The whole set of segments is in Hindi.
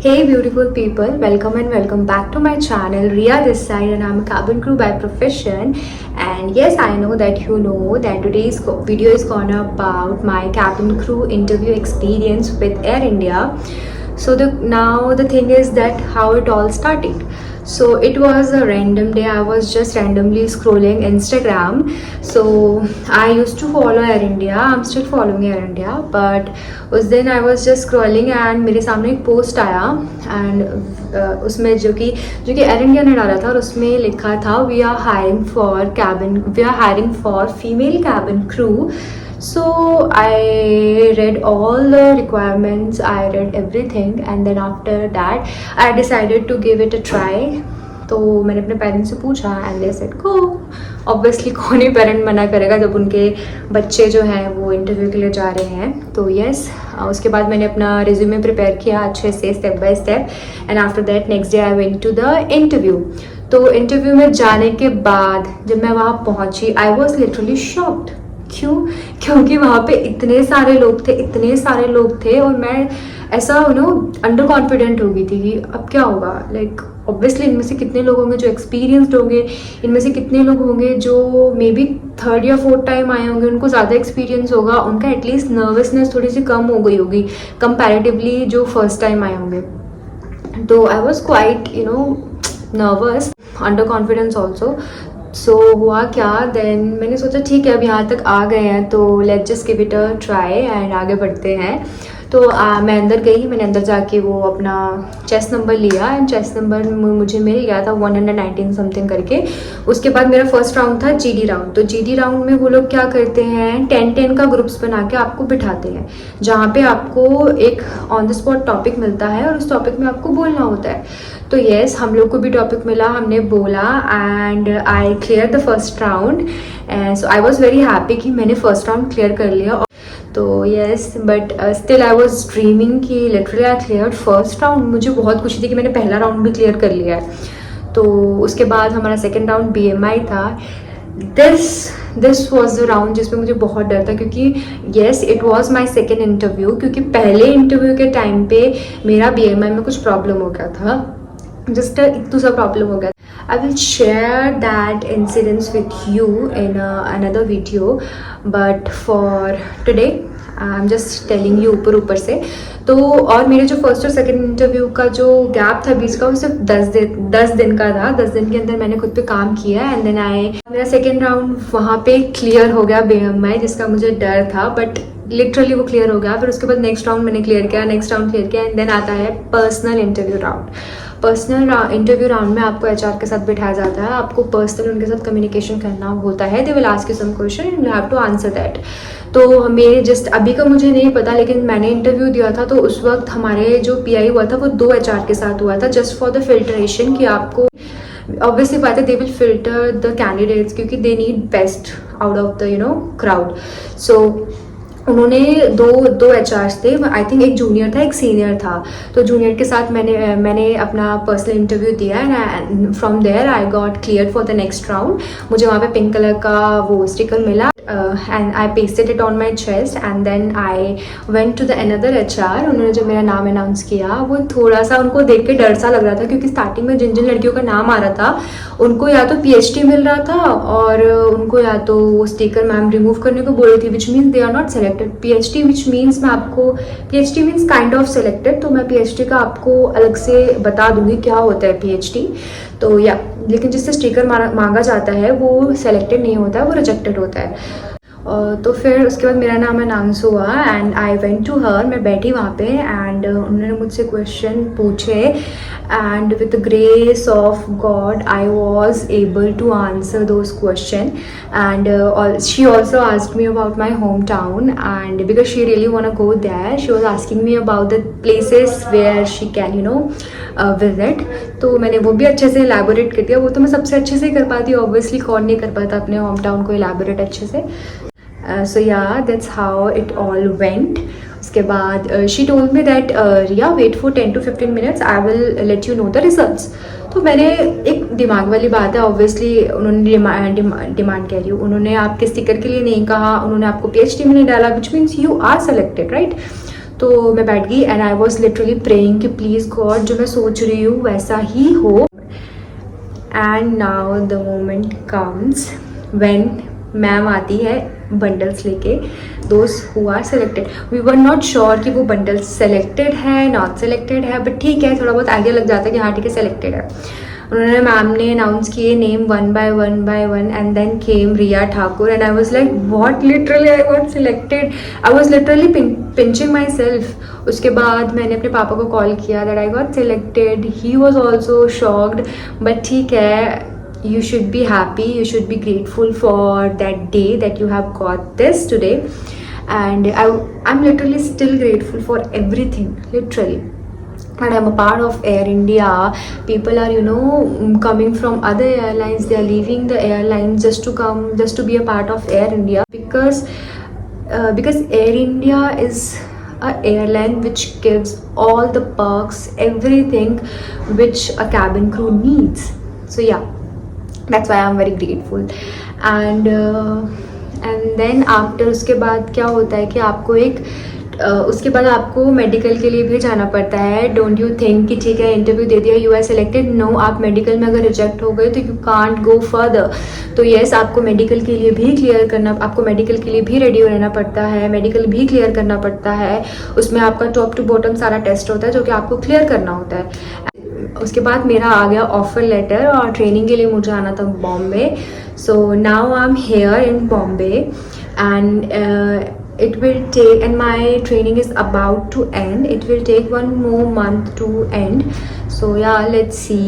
Hey beautiful people, welcome and welcome back to my channel. Riya this side and I'm a cabin crew by profession. And yes, I know that you know that today's video is gonna about my cabin crew interview experience with Air India. So now the thing is that how it all started. So it was a random day. I was just randomly scrolling Instagram. So I used to follow Air India. I'm still following Air India. But उस दिन I was just scrolling and मेरे सामने एक पोस्ट आया and उसमें जो कि एयर इंडिया ने डाला था और उसमें लिखा था we are hiring for female cabin crew. So I read all the requirements, I read everything and then after that I decided to give it a try. तो मैंने अपने पेरेंट्स से पूछा and they said go. Obviously कौन ही पेरेंट मना करेगा जब उनके बच्चे जो हैं वो इंटरव्यू के लिए जा रहे हैं. तो यस, उसके बाद मैंने अपना रिज्यूमे प्रिपेयर किया अच्छे से step by step and after that next day I went to the interview. तो इंटरव्यू में जाने के बाद जब मैं वहाँ पहुँची आई वॉज लिटरली शॉक्ड. क्योंकि वहाँ पे इतने सारे लोग थे और मैं ऐसा अंडर कॉन्फिडेंट हो गई थी कि अब क्या होगा. लाइक ऑब्वियसली इनमें से कितने लोग होंगे जो एक्सपीरियंसड होंगे, इनमें से कितने लोग होंगे जो मे बी थर्ड या फोर्थ टाइम आए होंगे, उनको ज़्यादा एक्सपीरियंस होगा, उनका एटलीस्ट नर्वसनेस थोड़ी सी कम हो गई होगी कंपैरेटिवली जो फर्स्ट टाइम आए होंगे. तो I was quite nervous, under confidence also. So हुआ क्या, देन मैंने सोचा ठीक है अब यहाँ तक आ गए हैं तो let's just give it a try and आगे बढ़ते हैं. तो मैं अंदर गई, मैंने अंदर जाके वो अपना चेस्ट नंबर लिया एंड चेस्ट नंबर मुझे मिल गया था 119 समथिंग करके. उसके बाद मेरा फर्स्ट राउंड था जीडी राउंड. तो जीडी राउंड में वो लोग क्या करते हैं 10-10 का ग्रुप्स बना के आपको बिठाते हैं जहाँ पे आपको एक ऑन द स्पॉट टॉपिक मिलता है और उस टॉपिक में आपको बोलना होता है. तो येस, हम लोग को भी टॉपिक मिला, हमने बोला and I clear the first round. So I was very happy कि मैंने फर्स्ट राउंड क्लियर कर लिया. तो yes, but still I was dreaming कि literally I clear first round. मुझे बहुत खुशी थी कि मैंने पहला राउंड भी क्लियर कर लिया है. तो उसके बाद हमारा सेकेंड राउंड BMI था. दिस वॉज द राउंड जिसमें मुझे बहुत डर था क्योंकि yes it was my second interview. क्योंकि पहले इंटरव्यू के टाइम पे मेरा BMI में कुछ प्रॉब्लम हो गया था, जस्ट इतना सा प्रॉब्लम हो गया. I will share that incidents with you in another video, but for today I'm just telling you ऊपर से. तो और मेरे जो फर्स्ट और सेकंड इंटरव्यू का जो गैप था बीच का वो सिर्फ 10 दिन का था. 10 दिन के अंदर मैंने खुद पे काम किया एंड देन मेरा सेकेंड राउंड वहाँ पे क्लियर हो गया BMI जिसका मुझे डर था, बट लिटरली वो क्लियर हो गया. फिर उसके बाद नेक्स्ट राउंड मैंने क्लियर किया एंड देन आता है personal interview round. Personal interview round में आपको HR के साथ बिठाया जाता है, आपको पर्सनल उनके साथ कम्युनिकेशन करना होता है. They will ask you some question and you have to answer that. तो मेरे जस्ट अभी का मुझे नहीं पता लेकिन मैंने इंटरव्यू दिया था तो उस वक्त हमारे जो PI हुआ था वो 2 HR के साथ हुआ था जस्ट फॉर द फिल्ट्रेशन कि आपको ऑब्वियसली बात है they will filter the candidates क्योंकि they need best out of the crowd. So उन्होंने दो HRs थे. आई थिंक एक जूनियर था एक सीनियर था. तो जूनियर के साथ मैंने अपना पर्सनल इंटरव्यू दिया and from there I got clear for the next round. मुझे वहाँ पे पिंक कलर का वो स्टिकर मिला and I pasted it on my chest and then I went to the another HR. उन्होंने जब मेरा नाम अनाउंस किया वो थोड़ा सा उनको देख के डर सा लग रहा था क्योंकि स्टार्टिंग में जिन लड़कियों का नाम आ रहा था उनको या तो PhD मिल रहा था और उनको या तो वो स्टिकर मैम रिमूव करने को बोल रही थी which means they are not selected. PhD which means मैं आपको PhD means kind of selected. तो मैं PhD का आपको अलग से बता दूंगी क्या होता है PhD. तो या लेकिन जिससे स्टिकर मांगा जाता है वो सेलेक्टेड नहीं होता है, वो रिजेक्टेड होता है. तो फिर उसके बाद मेरा नाम अनाउंस हुआ and I went to her. मैं बैठी वहाँ पे एंड उन्होंने मुझसे क्वेश्चन पूछे and with the grace of God I was able to answer those question and she also asked me about my home town and because she really want to go there she was asking me about the places where she can visit. तो मैंने वो भी अच्छे से एलैबोरेट कर दिया. वो तो मैं सबसे अच्छे से कर पाती हूँ, ऑब्वियसली कौन नहीं कर पाता अपने होम टाउन को एलैबोरेट अच्छे से. So yeah, that's how it all went. उसके बाद she told me that Riya wait for 10 to 15 minutes, I will let you know the results. तो मैंने एक दिमाग वाली बात है ऑब्वियसली उन्होंने डिमांड कह रही हूँ, उन्होंने आपके स्टिकर के लिए नहीं कहा, उन्होंने आपको PhD में नहीं डाला which means you are selected right. तो मैं बैठ गई and I was literally praying कि प्लीज़ गॉड जो मैं सोच रही हूँ वैसा ही हो. And now the moment comes when ma'am आती है बंडल्स लेके. Those who are selected, we were not sure कि वो बंडल्स सेलेक्टेड है नॉट सेलेक्टेड है, बट ठीक है थोड़ा बहुत आइडिया लग जाता है कि हाँ ठीक है सेलेक्टेड है. उन्होंने मैम ने अनाउंस किए name one by one and then came Riya Thakur and I was like what, literally I got selected. I was literally pinching my self. उसके बाद मैंने अपने पापा को कॉल किया that I got selected. He was also shocked, but ठीक है, you should be happy, you should be grateful for that day that you have got this today. And I'm literally still grateful for everything, literally. And I'm a part of Air India. People are, you know, coming from other airlines. They are leaving the airlines just to be a part of Air India because Air India is a airline which gives all the perks, everything which a cabin crew needs. So yeah, that's why I'm very grateful. And then after उसके बाद क्या होता है कि आपको उसके बाद आपको मेडिकल के लिए भी जाना पड़ता है. डोंट यू थिंक कि ठीक है इंटरव्यू दे दिया यू आर सेलेक्टेड. नो, आप मेडिकल में अगर रिजेक्ट हो गए तो यू कांट गो फर्दर. तो येस, आपको मेडिकल के लिए भी क्लियर करना, आपको मेडिकल के लिए भी रेडी रहना पड़ता है, मेडिकल भी क्लियर करना पड़ता है. उसमें आपका टॉप टू बॉटम सारा टेस्ट होता है जो कि आपको क्लियर करना होता है. उसके बाद मेरा आ गया ऑफर लेटर और ट्रेनिंग के लिए मुझे आना था Bombay. So now I am here in Bombay and it will take, and my training is about to end. It will take 1 more month to end. So yeah, let's see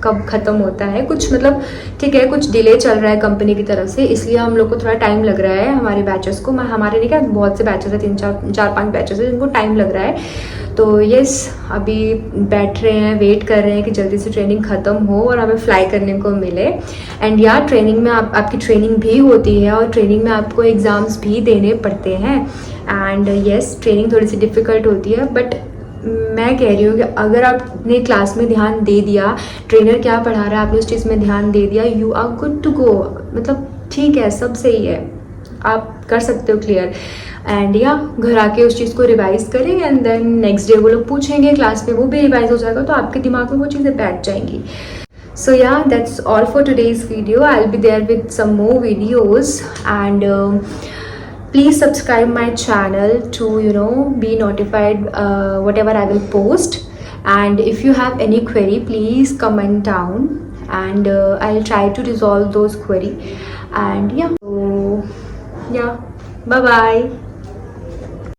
कब ख़त्म होता है. कुछ मतलब ठीक है, कुछ डिले चल रहा है कंपनी की तरफ से, इसलिए हम लोग को थोड़ा टाइम लग रहा है हमारे बैचेस को. हमारे नहीं क्या, बहुत से बैचेस है, 3-4-5 बैचेस है जिनको टाइम लग रहा है. तो यस, अभी बैठ रहे हैं, वेट कर रहे हैं कि जल्दी से ट्रेनिंग ख़त्म हो और हमें फ्लाई करने को मिले. एंड यार ट्रेनिंग में आपकी ट्रेनिंग भी होती है और ट्रेनिंग में आपको एग्ज़ाम्स भी देने पड़ते हैं. एंड यस, ट्रेनिंग थोड़ी सी डिफ़िकल्ट होती है, बट मैं कह रही हूँ कि अगर आपने क्लास में ध्यान दे दिया, ट्रेनर क्या पढ़ा रहा है आपने उस चीज़ में ध्यान दे दिया, you are good to go. मतलब ठीक है, सब सही है, आप कर सकते हो क्लियर. एंड या घर आके उस चीज़ को रिवाइज़ करें एंड देन नेक्स्ट डे वो लोग पूछेंगे क्लास में, वो भी रिवाइज हो जाएगा, तो आपके दिमाग में वो चीज़ें बैठ जाएंगी. So yeah, that's all for today's video. I'll be there with some more videos and please subscribe my channel to, you know, be notified whatever I will post. And if you have any query, please comment down and I'll try to resolve those query. And yeah, so yeah, bye bye.